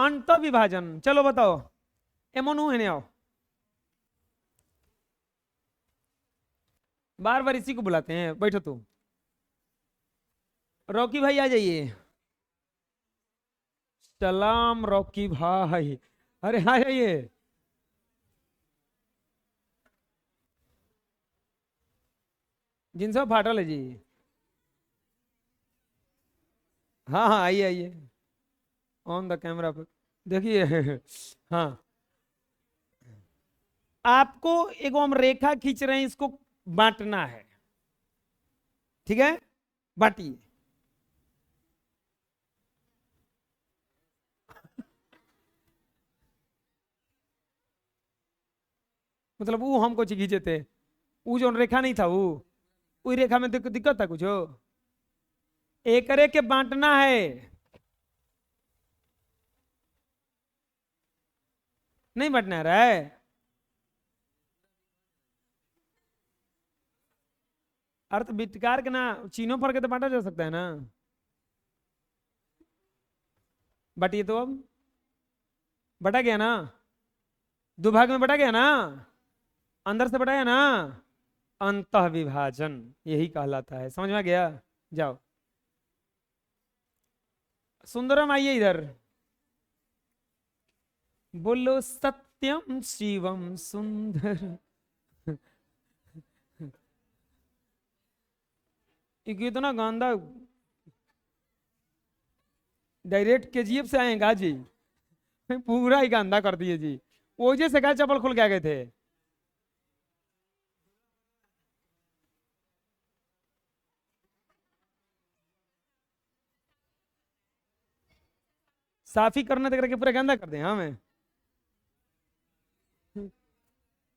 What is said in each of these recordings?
अंत विभाजन। चलो बताओ, एमोनू है आओ, बार बार इसी को बुलाते हैं, बैठो तुम। रॉकी भाई आ जाइए। सलाम रॉकी भाई, अरे आ जाइए। जिनसे फाटल है जी। हाँ हाँ आइए आइए, ऑन द कैमरा पर देखिए। हाँ, आपको एक हम रेखा खींच रहे हैं, इसको बांटना है, ठीक है, बांटिए। मतलब वो हमको खींचे थे, वो जो रेखा नहीं था वो रेखा में दिक्कत था कुछ हो। एक करे के बांटना है, नहीं बांटना रहा है। अर्थ वित्तकार के ना, चीनों पर के तो बांटा जा सकता है ना। बांटिए तो अब, बटा गया ना, दो भाग में बटा गया ना, अंदर से बटाया ना, अंतः विभाजन यही कहलाता है। समझ में आ गया? जाओ सुंदरम आइए इधर। बोलो सत्यम शिवम सुंदर। ये कितना गंदा, डायरेक्ट केजीएफ से आएगा जी। पूरा ही गंदा कर दिए जी। ओजे से क्या चप्पल खुल के आ गए थे। साफी करने तक करके पूरा गंदा कर दें हमें।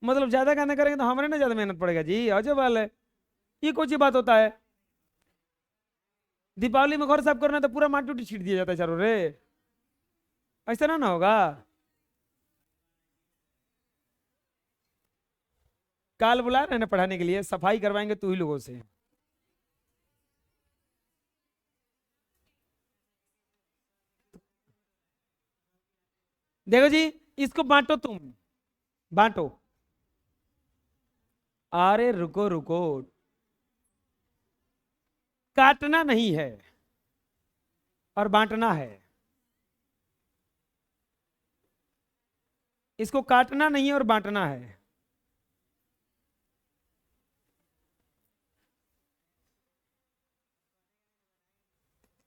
मतलब ज्यादा गंदा करेंगे तो हमारे ना ज्यादा मेहनत पड़ेगा जी, अजब वाल है। ये कौन सी बात होता है? दीपावली में घर साफ करना है तो पूरा माटी उटी छीट दिया जाता है चारों रे, ऐसा ना होगा। काल बुला रहे हैं ना पढ़ाने के लिए, सफाई करवाएंगे तू ही लोगों से। देखो जी, इसको बांटो तुम, बांटो। अरे रुको रुको, काटना नहीं है और बांटना है। इसको काटना नहीं है और बांटना है।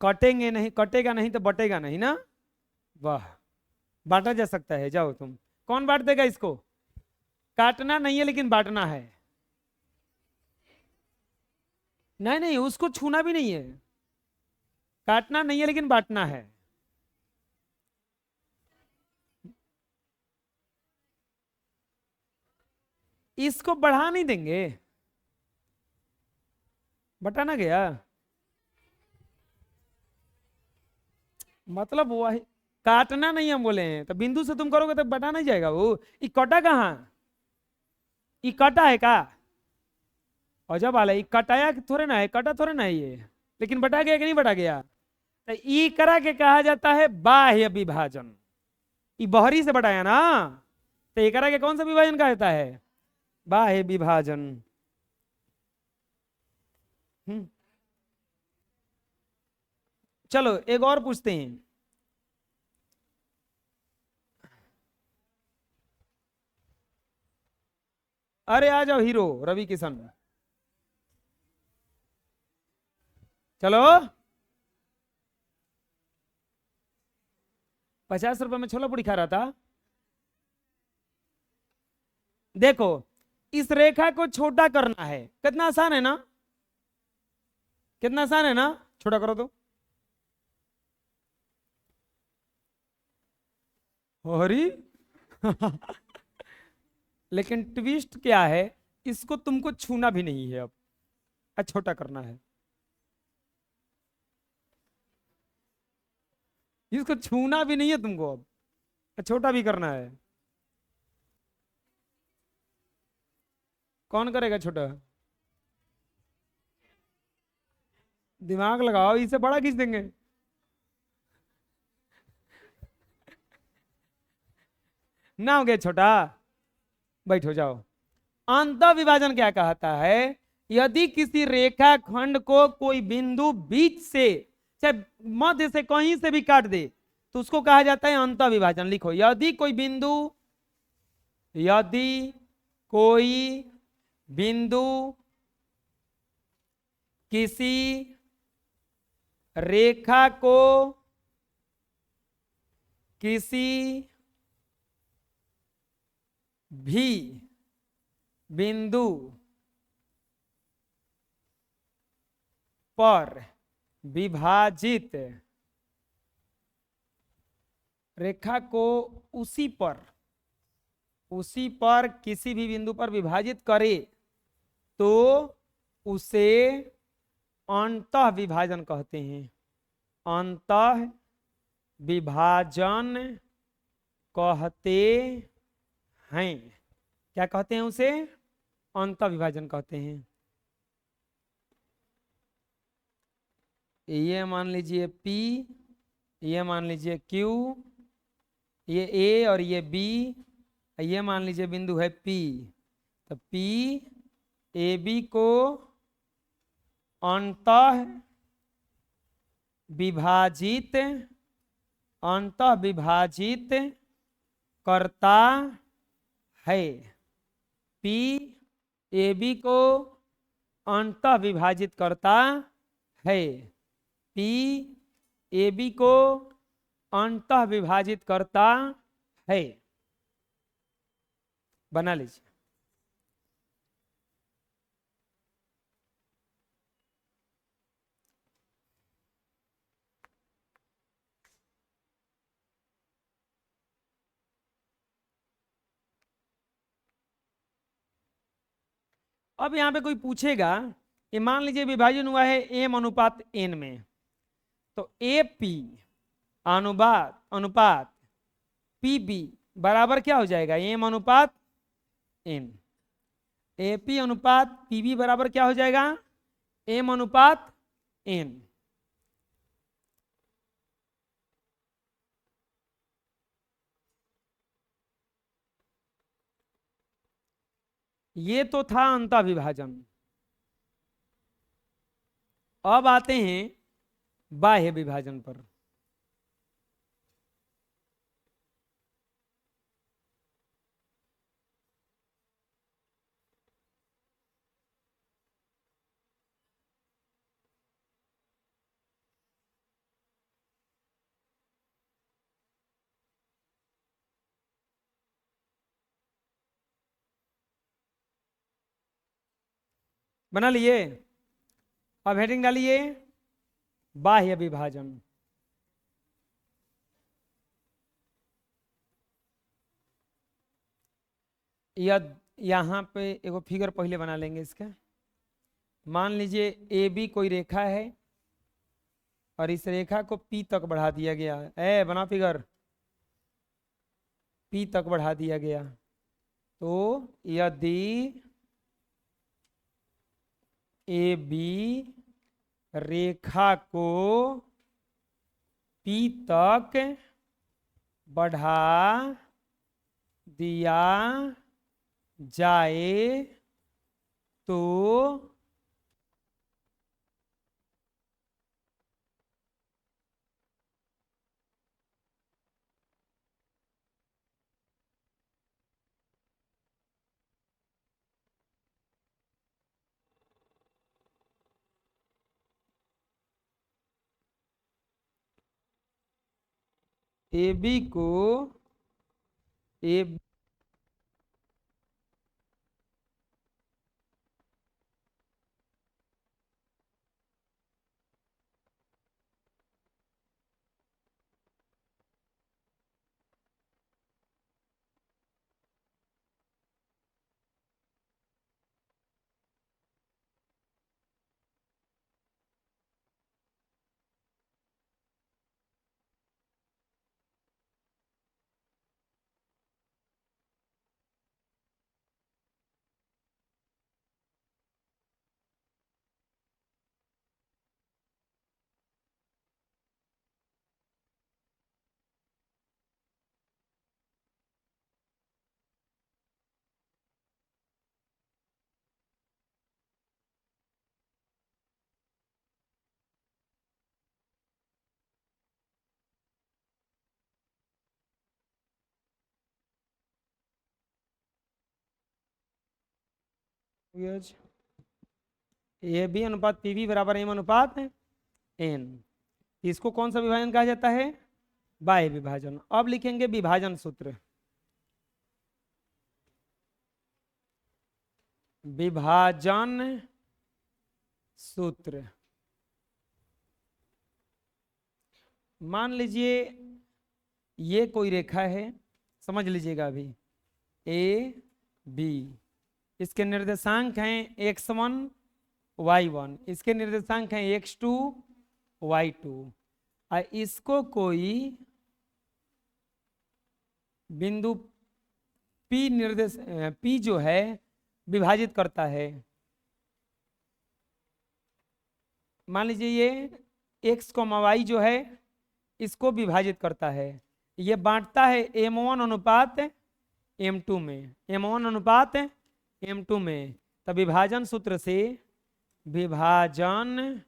कटेंगे नहीं, कटेगा नहीं तो बटेगा नहीं ना। वाह, बांटा जा सकता है, जाओ तुम। कौन बांट देगा इसको? काटना नहीं है लेकिन बांटना है। नहीं नहीं, उसको छूना भी नहीं है। काटना नहीं है लेकिन बांटना है। इसको बढ़ा नहीं देंगे, बटा ना गया। मतलब वो है, काटना नहीं हम बोले हैं, तो बिंदु से तुम करोगे तो बटा नहीं जाएगा वो। ये कटा कहाँ? ये कटा है का? और जब वाला ये कटाया थोड़े ना है, कटा थोड़े ना है ये। लेकिन बटा गया कि नहीं बटा गया? तो ई करा के कहा जाता है बाह्य विभाजन। ये बहरी से बटाया ना, तो ये करा के कौन सा विभाजन कहा जाता है? बाह्य विभाजन। हम्म। चलो एक और पूछते हैं। अरे आ जाओ हीरो रवि किशन, चलो। 50 रुपए में छोला पूरी खा रहा था। देखो, इस रेखा को छोटा करना है, कितना आसान है ना, कितना आसान है ना। छोटा करो तो, अरे। लेकिन ट्विस्ट क्या है, इसको तुमको छूना भी नहीं है अब, छोटा करना है। इसको छूना भी नहीं है तुमको अब, छोटा भी करना है। कौन करेगा छोटा? दिमाग लगाओ, इसे बड़ा खींच देंगे। ना हो गया छोटा, बैठो जाओ। अंत विभाजन क्या कहता है? यदि किसी रेखा खंड को कोई बिंदु बीच से, चाहे मध्य से कहीं से भी काट दे, तो उसको कहा जाता है अंत विभाजन। लिखो, यदि कोई बिंदु किसी रेखा को किसी भी बिंदु पर विभाजित, रेखा को उसी पर किसी भी बिंदु पर विभाजित करे तो उसे अंतः विभाजन कहते हैं। अंतः विभाजन कहते हैं। क्या कहते हैं उसे? अंतः विभाजन कहते हैं। ये मान लीजिए P, ये मान लीजिए Q, ये A और ये B, ये मान लीजिए बिंदु है P। तो P AB को अंतः विभाजित करता है। P AB को अंतः विभाजित करता है। P AB को अंतः विभाजित करता है। बना लीजिए। अब यहां पे कोई पूछेगा कि मान लीजिए विभाजन हुआ है m अनुपात n में, तो AP अनुपात अनुपात PB बराबर क्या हो जाएगा? m अनुपात n। AP अनुपात PB बराबर क्या हो जाएगा? m अनुपात n। ये तो था अंतः विभाजन। अब आते हैं बाह्य विभाजन पर। बना लिए? अब हेडिंग डालिए बाह्य विभाजन। यहां पे एगो फिगर पहले बना लेंगे इसका। मान लीजिए ए बी कोई रेखा है और इस रेखा को पी तक बढ़ा दिया गया है। बना फिगर, पी तक बढ़ा दिया गया। तो यदि ए बी रेखा को पी तक बढ़ा दिया जाए तो ए बी को ए ए बी अनुपात पी वी बराबर एम अनुपात एन। इसको कौन सा विभाजन कहा जाता है? बाह्य विभाजन। अब लिखेंगे विभाजन सूत्र। विभाजन सूत्र। मान लीजिए ये कोई रेखा है, समझ लीजिएगा अभी, ए बी, इसके निर्देशांक हैं x1 y1, इसके निर्देशांक हैं x2 y2, और इसको कोई बिंदु P निर्देश P जो है विभाजित करता है। मान लीजिए ये x, y जो है इसको विभाजित करता है, ये बांटता है m1 अनुपात m2 में, m1 अनुपात m2 में। तब विभाजन सूत्र से विभाजन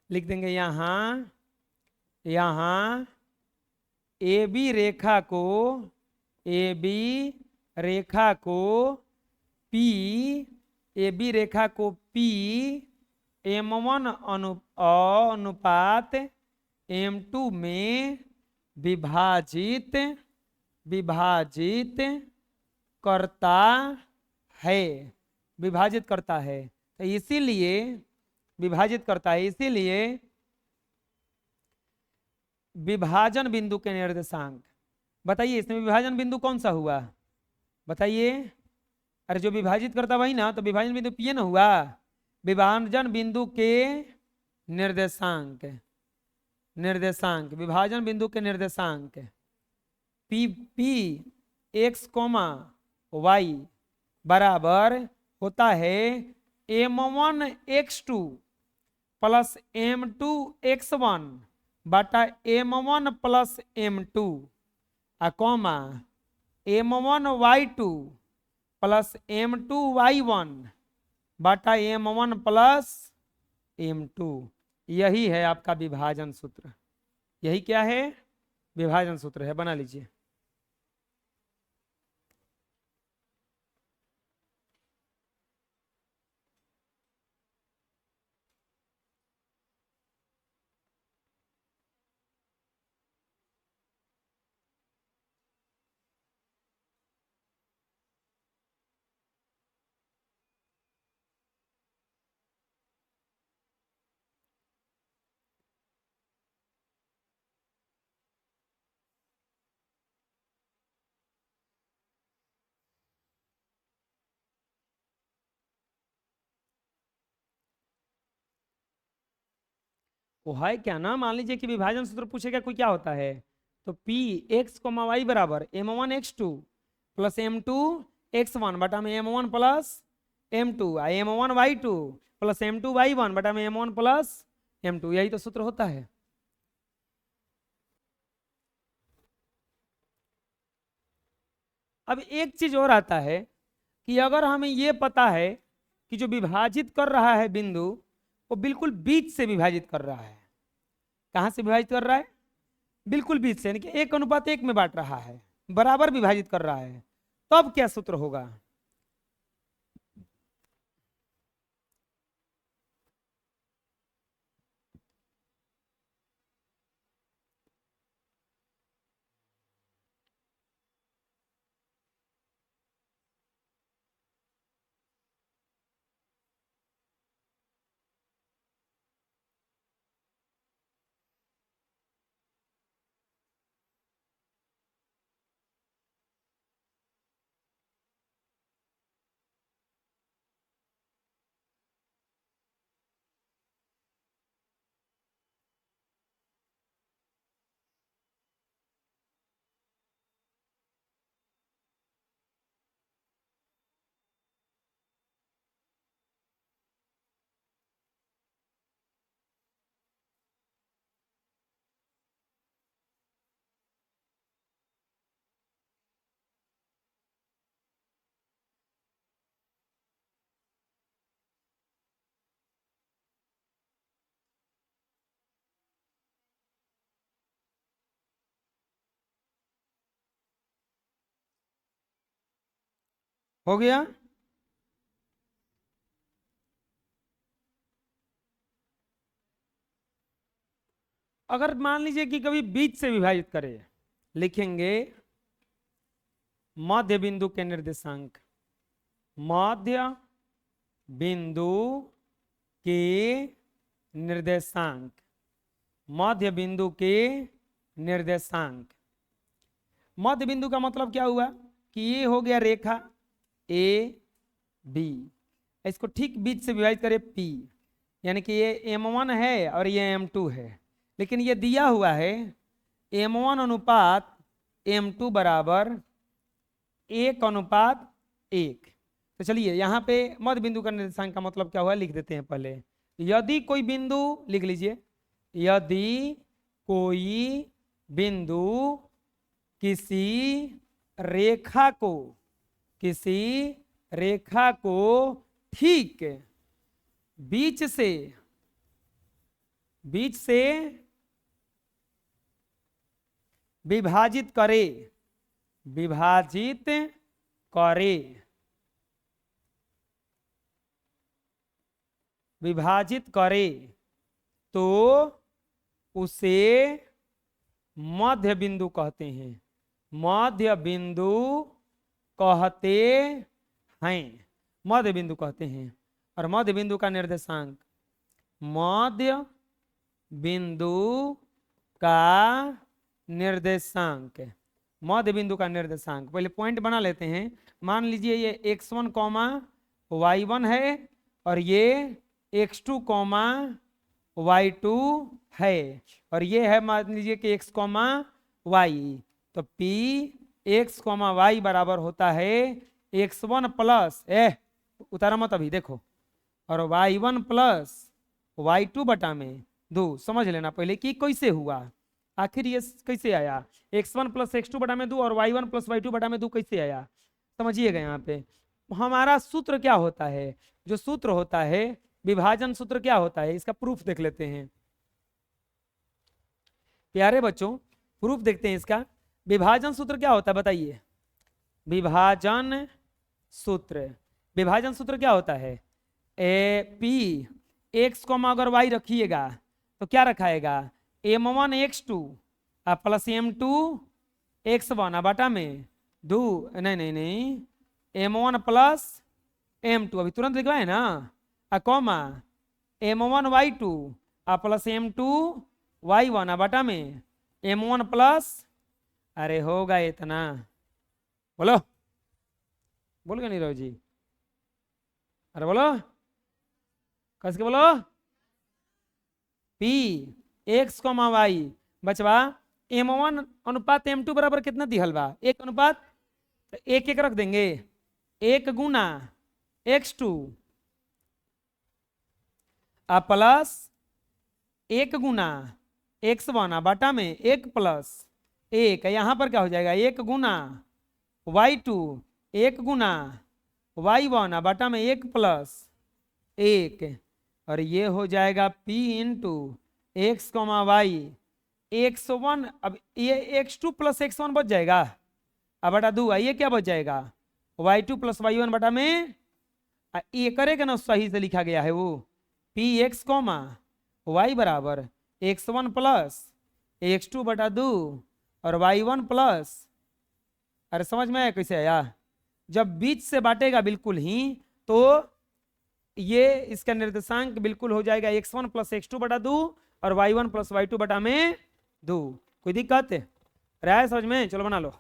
लिख देंगे यहाँ ए बी रेखा को P m1 अनुपात m2 में विभाजित करता है। तो इसीलिए विभाजित करता है, इसीलिए विभाजन बिंदु के निर्देशांक। बताइए इसमें विभाजन बिंदु कौन सा हुआ? बताइए। अरे जो विभाजित करता वही ना, तो विभाजन बिंदु पी ना हुआ। विभाजन बिंदु के निर्देशांक, विभाजन बिंदु के निर्देशांक पी एक्स वाई बराबर होता है m1 x2 plus m2 x1 बटा m1 plus m2 comma m1 y2 plus m2 y1 बटा m1 प्लस m2। यही है आपका विभाजन सूत्र। यही क्या है? विभाजन सूत्र है, बना लीजिए। वो है क्या ना, मान लीजिए कि विभाजन सूत्र पूछेगा कोई क्या होता है, तो पी एक्स कोमा वाई बराबर m1 x2 plus m2 x1 बटा में m1 plus m2 m1 y2 plus m2 y1 बटा में m1 प्लस m2। यही तो सूत्र होता है। अब एक चीज और आता है कि अगर हमें ये पता है कि जो विभाजित कर रहा है बिंदु वो बिल्कुल बीच से विभाजित कर रहा है। कहां से विभाजित कर रहा है? बिल्कुल बीच से, यानी कि 1:1 में बांट रहा है, बराबर विभाजित कर रहा है। तब क्या सूत्र होगा? हो गया? अगर मान लीजिए कि कभी बीच से विभाजित करे, लिखेंगे मध्य बिंदु के निर्देशांक, मध्य बिंदु के निर्देशांक, मध्य बिंदु के निर्देशांक। मध्य बिंदु का मतलब क्या हुआ कि ये हो गया रेखा ए बी, इसको ठीक बीच से विभाजित करें पी, यानी कि ये M1 है और ये M2 है, लेकिन ये दिया हुआ है M1 अनुपात M2 बराबर 1:1। तो चलिए यहाँ पे मध्य बिंदु का निर्देशांक का मतलब क्या हुआ लिख देते हैं पहले। यदि कोई बिंदु, लिख लीजिए, यदि कोई बिंदु किसी रेखा को ठीक बीच से विभाजित करे तो उसे मध्य बिंदु कहते हैं, मध्य बिंदु कहते हैं। और मध्य बिंदु का निर्देशांक, मध्य बिंदु का निर्देशांक, मध्य बिंदु का निर्देशांक पहले पॉइंट बना लेते हैं। मान लीजिए ये x1, y1 है और ये x2, y2 है, और ये है मान लीजिए कि x, y, तो p x, y बराबर होता है x1 प्लस उतारा मत अभी देखो, और y1 प्लस y2 बटा में 2। समझ लेना पहले कि कैसे हुआ, आखिर ये कैसे आया, x1 प्लस x2 बटा में 2 और y1 प्लस y2 बटा में 2 कैसे आया, समझिएगा। यहाँ पे हमारा सूत्र क्या होता है, जो सूत्र होता है विभाजन सूत्र क्या होता है, इसका प्रूफ देख लेते हैं प्यारे बच्चों, प्रूफ देखते हैं इसका। विभाजन सूत्र क्या होता है बताइए, विभाजन सूत्र क्या होता है, पी एक्स अगर y रखिएगा तो क्या रखाएगा, M1 x2 plus M2 x1 बटा में 2, नहीं M1 प्लस M2 अभी तुरंत लिखवाए ना, comma M1 y2 plus M2 y1 बटा में M1 प्लस, अरे होगा इतना, बोलो बोल के नीरव जी, अरे बोलो कैसे बोलो, P x, y बचवा M1 अनुपात M2 बराबर कितना दिहल बा, 1 अनुपात, तो 1 रख देंगे, 1 गुना x2 प्लस 1 गुना x1 बटा में 1 प्लस 1, यहाँ पर क्या हो जाएगा 1 गुना y2, 1 गुना y1 बटा में 1 प्लस 1, और ये हो जाएगा p into x, y x1, अब ये x2 प्लस x1 बच जाएगा, अब बटा 2, ये क्या बच जाएगा y2 प्लस y1 बटा में, ये करेगा ना सही से लिखा गया है वो, px, y बराबर x1 प्लस x2 बटा 2 और y1 प्लस, अरे समझ में आया कैसे आया, जब बीच से बांटेगा बिल्कुल ही तो ये इसका निर्देशांक बिल्कुल हो जाएगा x1 प्लस x2 बटा 2 और y1 प्लस y2 बटा में 2। कोई दिक्कत है, रहा है समझ में, चलो बना लो।